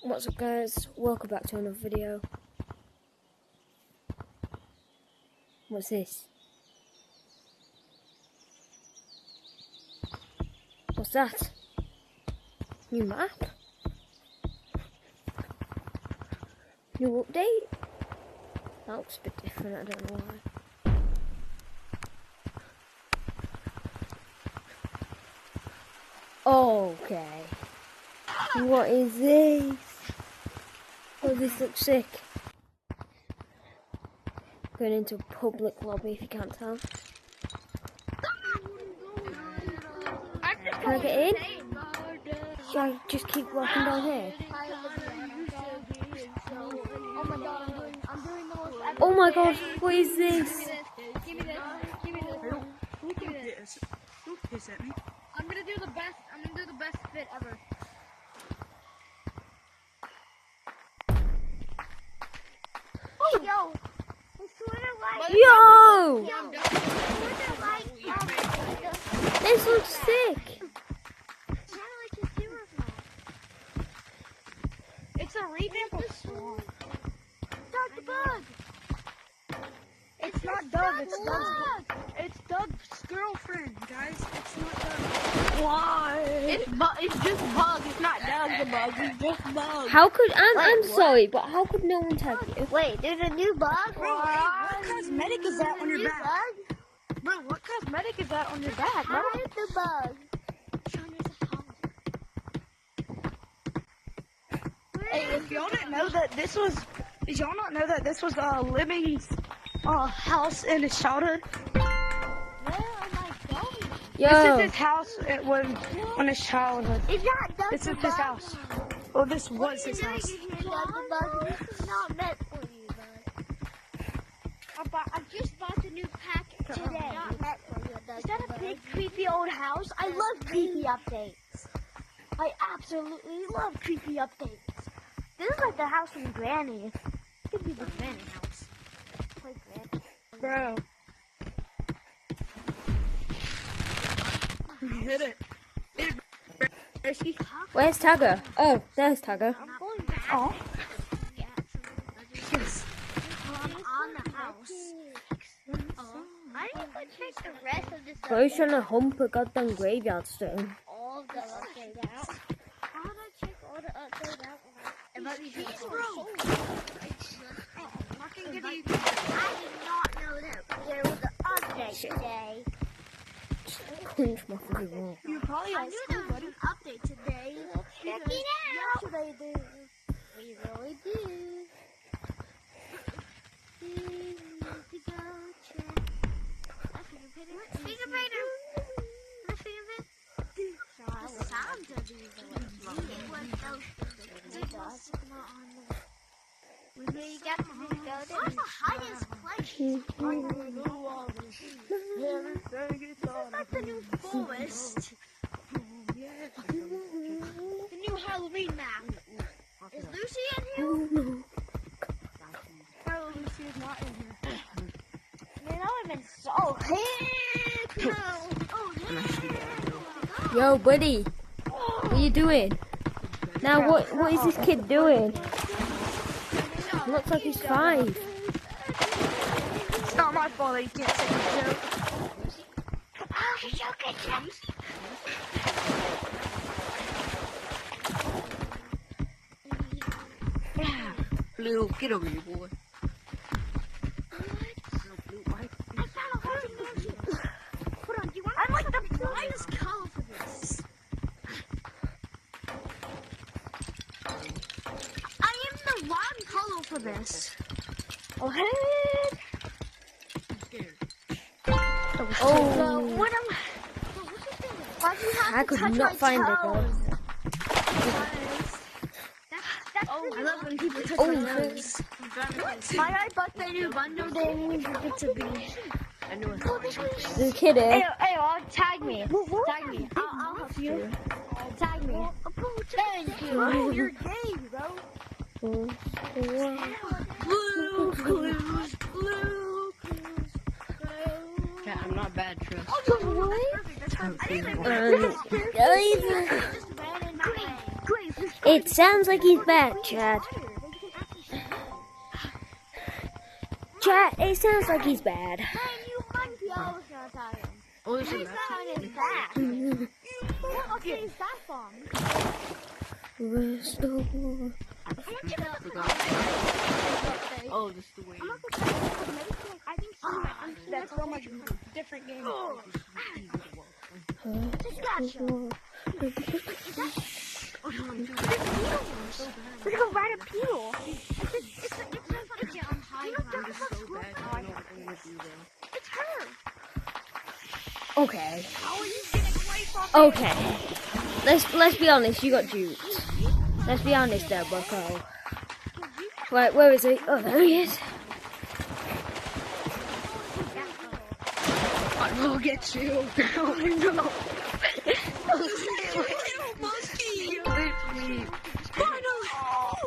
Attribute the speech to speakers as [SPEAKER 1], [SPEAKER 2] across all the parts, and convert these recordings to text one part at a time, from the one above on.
[SPEAKER 1] What's up guys, welcome back to another video. What's this? What's that? New map? New update? That looks a bit different, I don't know why. Okay. What is this? Oh, this looks sick. Going into a public lobby if you can't tell. Can I get in? Should I just keep walking down here? Oh my god, what is this?
[SPEAKER 2] Give me this. Don't piss at me. I'm gonna do the best fit ever. Yo!
[SPEAKER 1] Yo! This looks sick!
[SPEAKER 2] It's a revamp of Swan. Dr. Bug! It's not Doug, it's Doug's girlfriend, guys. It's not Doug. Why? It's just Bug, it's not Doug the Bug, it's just Bug.
[SPEAKER 1] How could, I'm sorry, but how could no one tag you?
[SPEAKER 3] Wait, there's a new bug?
[SPEAKER 2] Bro, what cosmetic is that on your back? Bro, what cosmetic is that on your back, bro?
[SPEAKER 3] How is the bug?
[SPEAKER 2] Hey, if y'all didn't know that this was, did y'all not know that this was Living's house in his childhood?
[SPEAKER 1] Yo!
[SPEAKER 2] This is his house on his childhood.
[SPEAKER 3] It's not Doug
[SPEAKER 2] This
[SPEAKER 3] the
[SPEAKER 2] is
[SPEAKER 3] bug.
[SPEAKER 2] his house. Well, this was his house.
[SPEAKER 3] Doug the bug. This is not meant for you, bud. I just bought the new pack today. Not meant for you, Doug. Is that a big creepy old house? I love creepy updates. I absolutely love creepy updates. This is like the house from Granny. It could be the Granny house. Like Granny.
[SPEAKER 2] Bro. Hit it.
[SPEAKER 1] Where's Tagger? Oh, there's Tagger.
[SPEAKER 3] I'm going back.
[SPEAKER 2] Oh.
[SPEAKER 3] Yes. I'm on the house. I didn't even check the rest of this.
[SPEAKER 1] Bro's trying to hump a goddamn graveyard stone.
[SPEAKER 3] All the update out. How did I check all the update out? It might be just bro. I did not know that there was an update today.
[SPEAKER 1] Cringe my fucking wall.
[SPEAKER 2] You're probably
[SPEAKER 3] I
[SPEAKER 2] at
[SPEAKER 3] knew
[SPEAKER 2] school,
[SPEAKER 3] there was
[SPEAKER 2] buddy.
[SPEAKER 3] an update today. Check it out. Yesterday, we really do. We need to go check. Finger painter. The finger painter. The sound of these. We got to go there. What's the highest place? It's like the new forest. The new Halloween map. Is Lucy in here?
[SPEAKER 2] No, Lucy is not in here.
[SPEAKER 3] Man, that would have been so heck no. Oh, yeah.
[SPEAKER 1] Yo, buddy. What are you doing? Now, what is this kid doing? Looks like he's 5.
[SPEAKER 2] It's not my fault that you can't say a joke.
[SPEAKER 3] Oh, you're joking, James.
[SPEAKER 4] Blue, get over here, boy.
[SPEAKER 3] I'm like the brightest color for this. I am the wrong color for this. Oh, heck.
[SPEAKER 4] I'm scared.
[SPEAKER 1] Oh,
[SPEAKER 3] What am why do you have
[SPEAKER 1] I
[SPEAKER 3] to
[SPEAKER 1] could
[SPEAKER 3] touch
[SPEAKER 1] not
[SPEAKER 3] my
[SPEAKER 1] find it
[SPEAKER 3] toes?
[SPEAKER 1] though.
[SPEAKER 3] That's
[SPEAKER 2] I love when people touch
[SPEAKER 1] Oh,
[SPEAKER 2] my
[SPEAKER 1] shit.
[SPEAKER 2] toes.
[SPEAKER 3] why I bought the new bundle, they need it to be.
[SPEAKER 4] I knew it.
[SPEAKER 1] There's a kid here.
[SPEAKER 3] Hey, tag me. Tag me. I'll help you. Tag me. Thank you. Oh, you're gay, bro.
[SPEAKER 2] Blue clues, blue clues.
[SPEAKER 4] Chat, I'm not bad, trust.
[SPEAKER 3] Oh, what?
[SPEAKER 1] Guys.
[SPEAKER 3] Grace,
[SPEAKER 1] It sounds like he's bad, Chad. Chad, it sounds like he's bad.
[SPEAKER 3] Man, you monkey, I was gonna tell him.
[SPEAKER 4] Oh, this is
[SPEAKER 3] He's
[SPEAKER 4] not.
[SPEAKER 3] not his back. What okay is that from?
[SPEAKER 1] Restore.
[SPEAKER 4] Oh, this is the way.
[SPEAKER 3] I think
[SPEAKER 2] That's so much different game.
[SPEAKER 3] just gotcha.
[SPEAKER 4] Oh, no, I'm too
[SPEAKER 3] We're gonna ride a peel.
[SPEAKER 4] so bad. I don't know what I'm gonna do though.
[SPEAKER 3] It's her.
[SPEAKER 1] Okay.
[SPEAKER 3] How are you getting away from
[SPEAKER 1] Okay. Let's be honest, you got duped. Let's be honest there, Bucko. Right, where is he? Oh, there he is.
[SPEAKER 2] I will get you. Oh no.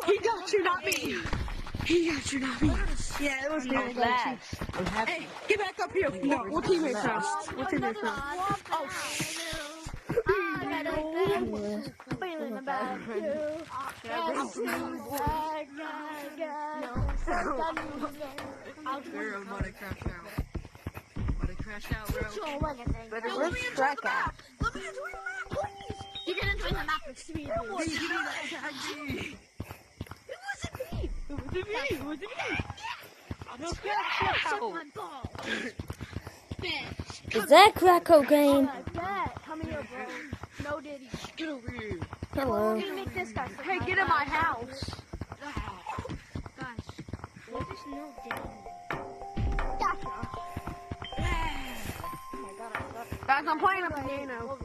[SPEAKER 2] He got you, not me. He got you, not me. Yeah, it was really bad.
[SPEAKER 4] I'm happy.
[SPEAKER 2] Hey, get back up here. No, we're teammates now. We're teammates now.
[SPEAKER 3] Oh, feeling about you.
[SPEAKER 4] We're about to crash out. About to crash out, bro.
[SPEAKER 3] Where's
[SPEAKER 1] Shrek at?
[SPEAKER 2] Let me join the map, please.
[SPEAKER 3] You didn't join the map with speed.
[SPEAKER 2] It wasn't me. It wasn't me.
[SPEAKER 3] My ball.
[SPEAKER 1] Is that crack cocaine?
[SPEAKER 3] Come here, bro. No diddy.
[SPEAKER 4] Get over here.
[SPEAKER 1] Hello.
[SPEAKER 3] We're gonna make this guy.
[SPEAKER 2] Hey, get in my house.
[SPEAKER 3] Guys, what is no diddy? Gotcha.
[SPEAKER 2] Guys, I'm playing a piano.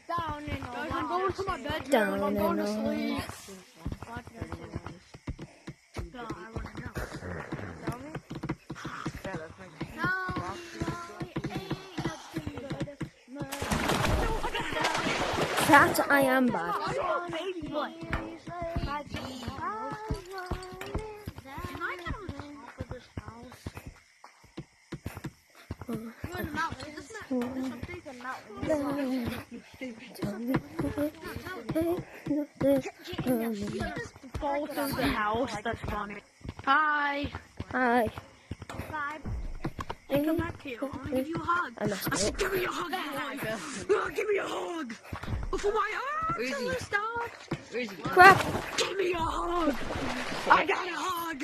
[SPEAKER 3] Down in the
[SPEAKER 2] Guys, I'm going to my bedroom.
[SPEAKER 1] Down
[SPEAKER 2] I'm going to
[SPEAKER 1] and
[SPEAKER 2] sleep.
[SPEAKER 1] That I am bad.
[SPEAKER 2] Fall through the house. That's funny. Hi.
[SPEAKER 1] Hi.
[SPEAKER 2] Hey, come back here. I want to give you a hug.
[SPEAKER 1] I messed
[SPEAKER 2] I said,
[SPEAKER 1] up.
[SPEAKER 2] give me a hug, boy. Oh, give me a hug. Before my
[SPEAKER 4] Where is he?
[SPEAKER 2] arms stop.
[SPEAKER 4] Where is he?
[SPEAKER 1] Crap.
[SPEAKER 2] Give me a hug. I got a hug.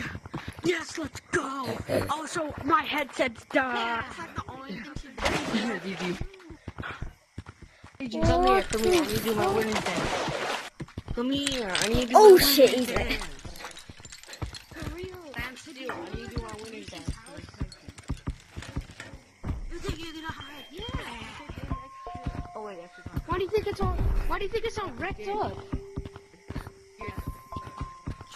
[SPEAKER 2] Yes, let's go. Also, my headset's done.
[SPEAKER 4] Come here, come here. I need to do my winning dance. Come here, I need to do
[SPEAKER 1] Oh
[SPEAKER 4] my
[SPEAKER 1] shit,
[SPEAKER 4] winning
[SPEAKER 1] he's there.
[SPEAKER 4] dance. Stand still, I need to do my winning dance. Oh wait, I forgot.
[SPEAKER 2] Why do you think it's all wrecked up?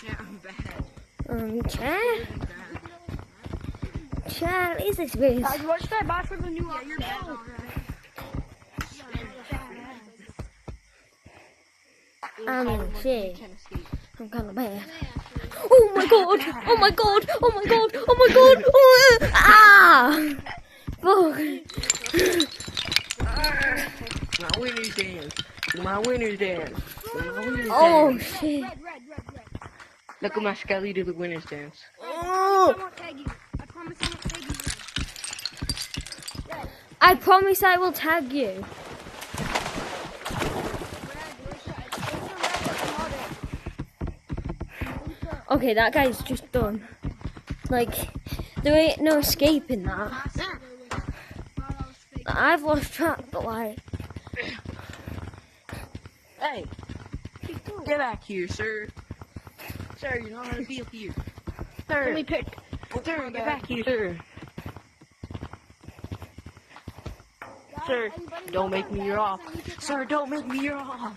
[SPEAKER 4] Chat, I'm bad.
[SPEAKER 1] Chad?
[SPEAKER 4] Bad.
[SPEAKER 1] Chad, is this really?
[SPEAKER 2] Guys, what should I buy for the new
[SPEAKER 4] You're bad already.
[SPEAKER 1] Shit.
[SPEAKER 4] Can't escape.
[SPEAKER 1] I'm kind of bad. Oh my god! Oh my god! Oh my god! Oh my god! Oh, ah! Fuck.
[SPEAKER 4] My winner's dance. My winner's dance. My winner's
[SPEAKER 1] Oh
[SPEAKER 4] dance.
[SPEAKER 1] shit.
[SPEAKER 4] Look at my Skelly do the winner's dance.
[SPEAKER 1] Oh.
[SPEAKER 3] won't tag you. I promise I won't tag you.
[SPEAKER 1] I promise I will tag you. Okay, that guy's just done. Like, there ain't no escaping that. I've lost track, but like,
[SPEAKER 4] Hey, get back here, sir. Sir, you're not gonna be up here. Sir,
[SPEAKER 2] Let me pick.
[SPEAKER 4] sir, get back here, sir. Sir, don't make me your off. Sir, don't make me your off.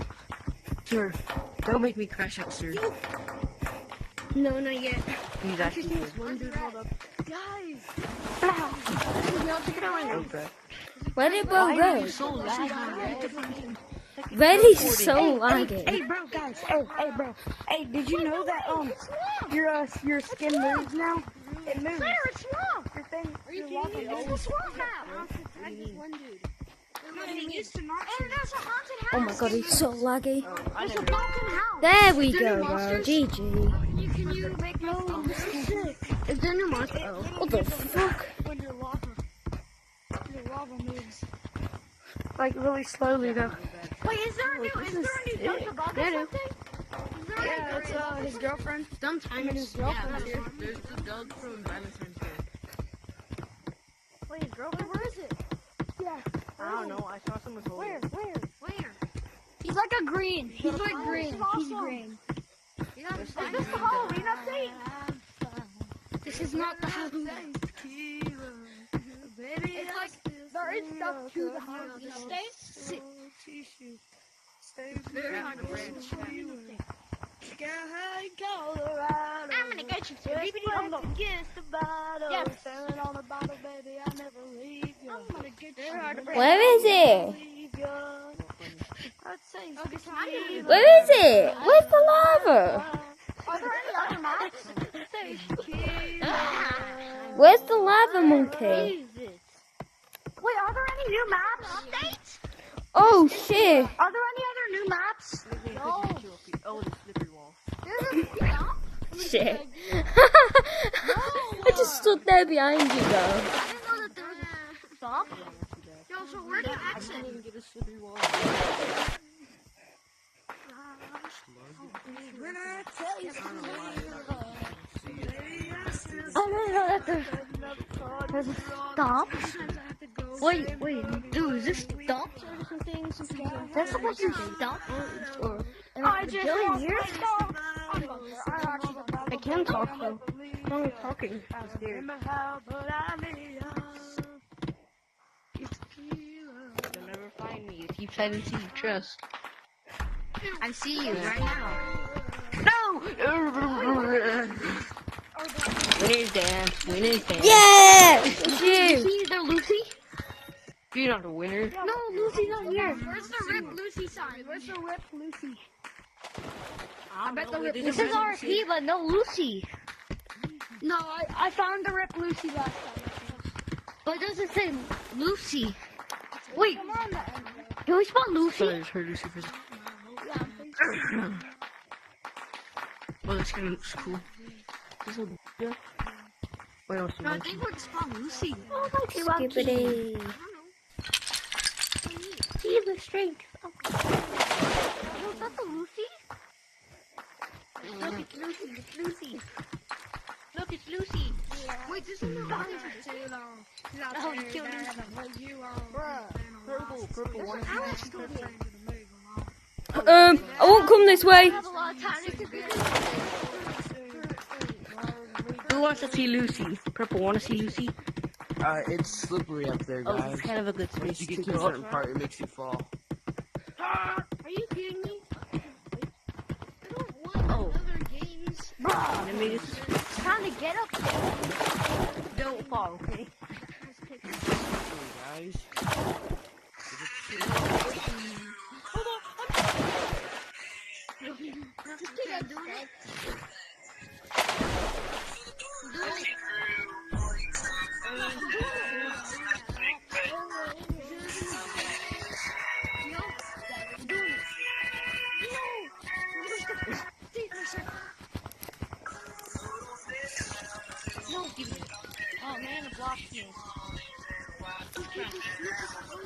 [SPEAKER 4] Sir, don't make me crash out, sir.
[SPEAKER 2] No, not yet.
[SPEAKER 4] He's actually good.
[SPEAKER 2] One dude, hold up. Guys.
[SPEAKER 4] Okay.
[SPEAKER 1] where did bro
[SPEAKER 4] Why are you
[SPEAKER 1] go?
[SPEAKER 4] so laggy?
[SPEAKER 1] Reddy's so laggy.
[SPEAKER 2] Hey, bro, guys. Hey, bro. Hey, did you know that your skin moves now? It moves.
[SPEAKER 3] Claire, it's swamp.
[SPEAKER 2] Your thing.
[SPEAKER 3] Are you kidding me? It's the swamp map. Tag this one dude.
[SPEAKER 2] It used to not
[SPEAKER 3] And there's a haunted house.
[SPEAKER 1] Oh my god, he's so laggy.
[SPEAKER 3] There's a haunted house.
[SPEAKER 1] There we go, bro.
[SPEAKER 2] monsters?
[SPEAKER 1] GG.
[SPEAKER 2] Can you make no sick?
[SPEAKER 4] Is there no monster? Oh.
[SPEAKER 1] What the fuck?
[SPEAKER 2] When your lava moves.
[SPEAKER 4] Like really slowly though.
[SPEAKER 3] Wait, is there a new Doug the Bug or
[SPEAKER 4] Yeah,
[SPEAKER 3] something?
[SPEAKER 2] Yeah, it's his girlfriend.
[SPEAKER 4] Sometimes
[SPEAKER 2] his girlfriend's here.
[SPEAKER 4] there's the Doug from Valentine's Day.
[SPEAKER 3] Wait, his girlfriend? Where is it?
[SPEAKER 2] Yeah.
[SPEAKER 4] I don't know. I saw someone hold it.
[SPEAKER 3] Where?
[SPEAKER 2] He's like a green. He's like green.
[SPEAKER 3] This is
[SPEAKER 2] He's
[SPEAKER 3] awesome.
[SPEAKER 2] green.
[SPEAKER 3] Is this the Halloween update?
[SPEAKER 2] This is not the Halloween. It's like there is stuff to the Halloween update.
[SPEAKER 3] Very hard to read. I'm gonna get you to
[SPEAKER 2] against the bottle.
[SPEAKER 3] Yes.
[SPEAKER 2] Standing on the bottle, baby, I never leave you. I'm gonna get you.
[SPEAKER 1] Where is it?
[SPEAKER 2] Leave you. I'd say
[SPEAKER 3] Okay, so I need to
[SPEAKER 1] Where is it? Where's the lava?
[SPEAKER 3] Are there any other maps?
[SPEAKER 1] Where's the lava monkey?
[SPEAKER 3] Wait, are there any new maps? Updates?
[SPEAKER 1] Oh shit.
[SPEAKER 3] Are there any other new maps?
[SPEAKER 4] Oh, the slippery wall.
[SPEAKER 3] There's a dump?
[SPEAKER 1] Shit. I just stood there behind you, though.
[SPEAKER 3] I didn't know that there was a dump. Yo, so where do you exit?
[SPEAKER 4] Get a slippery wall.
[SPEAKER 2] when I tell you
[SPEAKER 3] I didn't know that there's a dump. Wait, dude, is this dump? That's supposed to be dump? I just want
[SPEAKER 2] here.
[SPEAKER 4] I can talk though. No talking. I'm scared. You'll never find me. You keep trying to see. Trust. I see you right now. No! Winner's dance. Winner's dance.
[SPEAKER 1] Yeah! It's you!
[SPEAKER 3] See, there, Lucy?
[SPEAKER 4] You're not a winner.
[SPEAKER 3] No, Lucy's not here. Where's the Rip Lucy sign? Where's the Rip Lucy?
[SPEAKER 4] I bet the
[SPEAKER 3] It says RP, but no Lucy.
[SPEAKER 2] No, I found the Rip Lucy last time.
[SPEAKER 3] But it doesn't say Lucy. Wait,
[SPEAKER 2] Come on, the end.
[SPEAKER 3] can we spell Lucy?
[SPEAKER 4] So I just heard Lucy for Well, this guy looks cool. This will be good. Wait, what's the
[SPEAKER 3] No, I
[SPEAKER 4] monkey?
[SPEAKER 3] think we're spell Lucy. Oh,
[SPEAKER 1] Skippity.
[SPEAKER 3] See the strength. Oh. Is that the Lucy? Look, it's Lucy. It's Lucy. Look, it's Lucy. Wait, this is not Oh, you killed Lucy.
[SPEAKER 4] Purple one.
[SPEAKER 1] I won't come this way.
[SPEAKER 3] I have a lot of time to figure
[SPEAKER 4] Who wants to see Lucy? Purple, want to see Lucy?
[SPEAKER 5] It's slippery up there,
[SPEAKER 4] Oh,
[SPEAKER 5] guys.
[SPEAKER 4] it's kind of a good space
[SPEAKER 5] Once you get
[SPEAKER 4] to
[SPEAKER 5] to a
[SPEAKER 4] go.
[SPEAKER 5] certain part, it makes you fall.
[SPEAKER 3] Are you kidding me? I don't want
[SPEAKER 4] Oh.
[SPEAKER 3] other games.
[SPEAKER 4] Let me just
[SPEAKER 3] It's time to get up there.
[SPEAKER 4] don't fall, okay?
[SPEAKER 5] Guys.
[SPEAKER 3] Just keep on doing it. Oh man, the block is.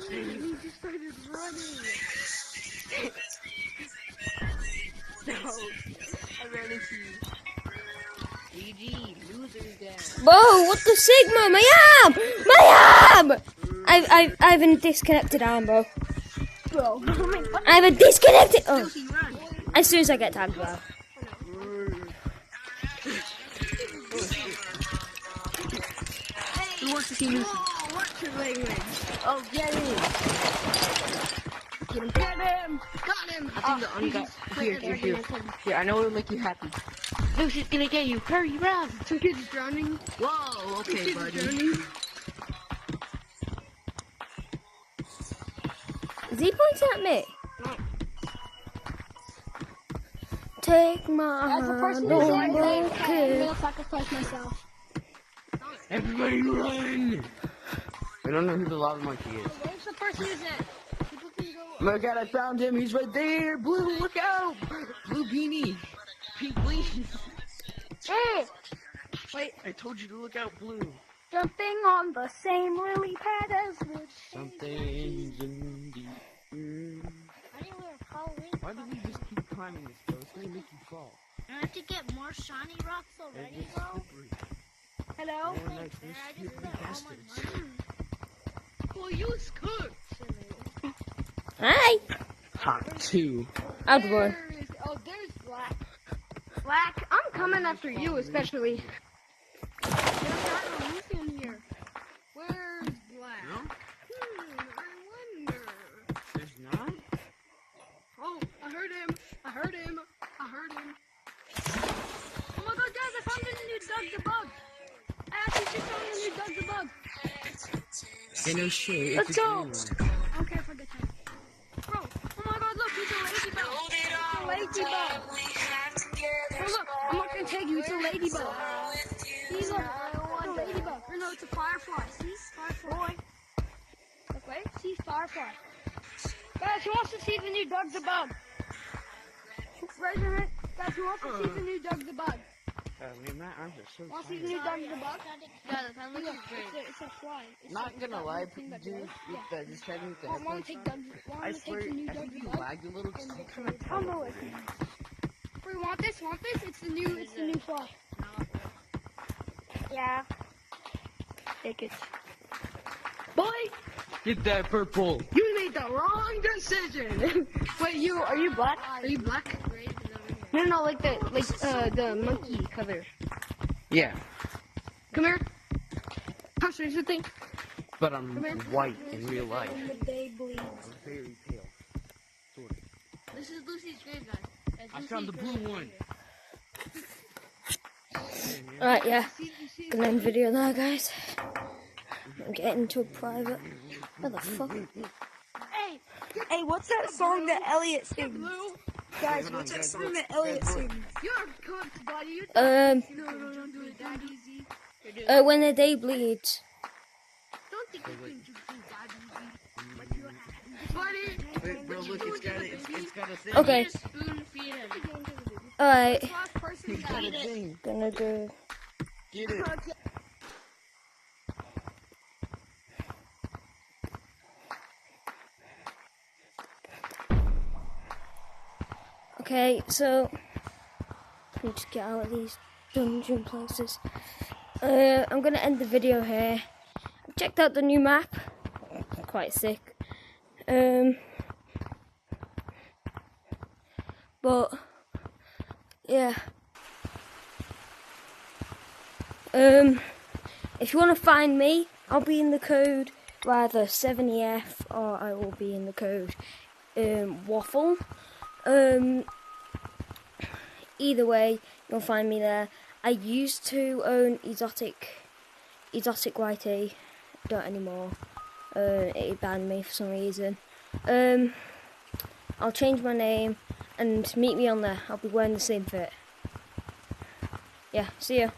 [SPEAKER 3] He just started running.
[SPEAKER 4] No, I ran into you. GG, losers down.
[SPEAKER 1] Whoa, what the Sigma? My arm! My arm! I have a disconnected arm, bro. I have a disconnected. Oh, as soon as I get tagged, bro.
[SPEAKER 4] Who wants to see Lucy? Oh, get him! Get him! Get him! Got him! I think the ungot. Here, I know it'll make you happy. Lucy's gonna get you. Hurry, run!
[SPEAKER 2] Some kid's drowning.
[SPEAKER 4] Whoa, okay, buddy.
[SPEAKER 1] Is he pointing at me? Take my
[SPEAKER 2] That's the
[SPEAKER 1] hand,
[SPEAKER 2] person who's
[SPEAKER 1] don't
[SPEAKER 2] saying,
[SPEAKER 1] break
[SPEAKER 2] I'm
[SPEAKER 1] it.
[SPEAKER 2] gonna sacrifice myself.
[SPEAKER 5] Everybody run! I don't know who the lava monkey is.
[SPEAKER 2] Where's the person who's it?
[SPEAKER 5] My God, I found him. He's right there. Blue, look out. Blue beanie. Pink leaf.
[SPEAKER 3] Hey,
[SPEAKER 2] Wait,
[SPEAKER 5] I told you to look out, Blue.
[SPEAKER 3] jumping on the same lily pad as the
[SPEAKER 5] Something's in the air.
[SPEAKER 3] I think we're Halloween.
[SPEAKER 5] Why do we just keep climbing this, bro? It's gonna make you fall.
[SPEAKER 3] I have to get more shiny rocks
[SPEAKER 5] It
[SPEAKER 3] already,
[SPEAKER 5] gets
[SPEAKER 3] bro.
[SPEAKER 5] slippery.
[SPEAKER 2] hello?
[SPEAKER 5] More nice,
[SPEAKER 3] There, I
[SPEAKER 5] you
[SPEAKER 3] just spent all
[SPEAKER 5] bastards.
[SPEAKER 3] my money.
[SPEAKER 2] Well, you was cooked.
[SPEAKER 1] Hi.
[SPEAKER 5] Hot 2.
[SPEAKER 1] I'd run.
[SPEAKER 2] Oh, there's Black. Black, I'm coming after you, especially. There's not a roof in here. Where's Black?
[SPEAKER 5] No?
[SPEAKER 2] I wonder.
[SPEAKER 5] There's not?
[SPEAKER 2] Oh, I heard him. I heard him. I heard him. Oh my god, guys, I found a new Doug the Bug. I actually just found a new Doug the Bug.
[SPEAKER 5] Hey, no shit.
[SPEAKER 2] Let's
[SPEAKER 5] it's a
[SPEAKER 2] go.
[SPEAKER 5] green one.
[SPEAKER 2] I don't care if I get time. Bro, oh my god, look, it's a ladybug. It's a ladybug. Oh look, I'm not gonna tag you, it's a ladybug. See, look, it's a ladybug. Or no, it's a firefly. See? Firefly. Look, wait, see, firefly. Guys, who wants to see the new Doug the Bug? Raise your hand. Guys, who wants to see the new Doug the Bug?
[SPEAKER 5] Man, my arms are so
[SPEAKER 2] Want to see the
[SPEAKER 5] tired.
[SPEAKER 2] new Doug the Bug?
[SPEAKER 3] Yeah, that kind of
[SPEAKER 2] Look,
[SPEAKER 3] looks great.
[SPEAKER 2] it's a fly. It's
[SPEAKER 5] Not
[SPEAKER 2] it's
[SPEAKER 5] gonna
[SPEAKER 2] that
[SPEAKER 5] lie,
[SPEAKER 2] little thing that
[SPEAKER 5] dude,
[SPEAKER 2] goes.
[SPEAKER 5] with
[SPEAKER 2] Yeah.
[SPEAKER 5] the, just having the
[SPEAKER 2] Want to
[SPEAKER 5] headphones
[SPEAKER 2] take
[SPEAKER 5] on,
[SPEAKER 2] Doug? Want
[SPEAKER 5] I
[SPEAKER 2] to
[SPEAKER 5] swear,
[SPEAKER 2] take the new
[SPEAKER 5] I
[SPEAKER 2] Doug
[SPEAKER 5] think
[SPEAKER 2] the
[SPEAKER 5] you
[SPEAKER 2] Bug?
[SPEAKER 5] lagged a little because you kind of
[SPEAKER 2] Oh no, it's Free, want this? Want this? It's the new fly.
[SPEAKER 3] Yeah.
[SPEAKER 2] Take it. Boy,
[SPEAKER 5] Get that purple.
[SPEAKER 2] you made the wrong decision. Wait, are you black? Are you black? No, like the monkey color.
[SPEAKER 5] Yeah,
[SPEAKER 2] Come here. Hush, here's the thing.
[SPEAKER 5] but I'm white in real life.
[SPEAKER 2] The day bleeds.
[SPEAKER 5] I'm very pale. Sort of.
[SPEAKER 3] This is Lucy's grave, guys.
[SPEAKER 5] I found the blue one.
[SPEAKER 1] Alright, yeah.
[SPEAKER 2] You see
[SPEAKER 1] Gonna end video there, guys. I'm getting to a private. What the fuck?
[SPEAKER 2] Hey, what's that song that Elliot sings? Guys, what's that song that Elliot sings? You're cooked, buddy. No, don't do it that easy.
[SPEAKER 1] When the day bleeds.
[SPEAKER 2] Don't think you can do that easy. But you have. Buddy.
[SPEAKER 5] Wait, bro, look, it's got a thing.
[SPEAKER 1] Okay.
[SPEAKER 3] Spoon feed him.
[SPEAKER 1] Alright.
[SPEAKER 2] Last person
[SPEAKER 5] It's got a thing.
[SPEAKER 1] Gonna do.
[SPEAKER 5] Get it.
[SPEAKER 1] Okay, so. Let me just get out of these dungeon places. I'm gonna end the video here. I've checked out the new map. Quite sick. But yeah. If you want to find me, I'll be in the code rather 7EF, or I will be in the code Waffle. Either way, you'll find me there. I used to own Exotic YT, don't anymore. It banned me for some reason. I'll change my name and meet me on there. I'll be wearing the same fit. Yeah, see ya.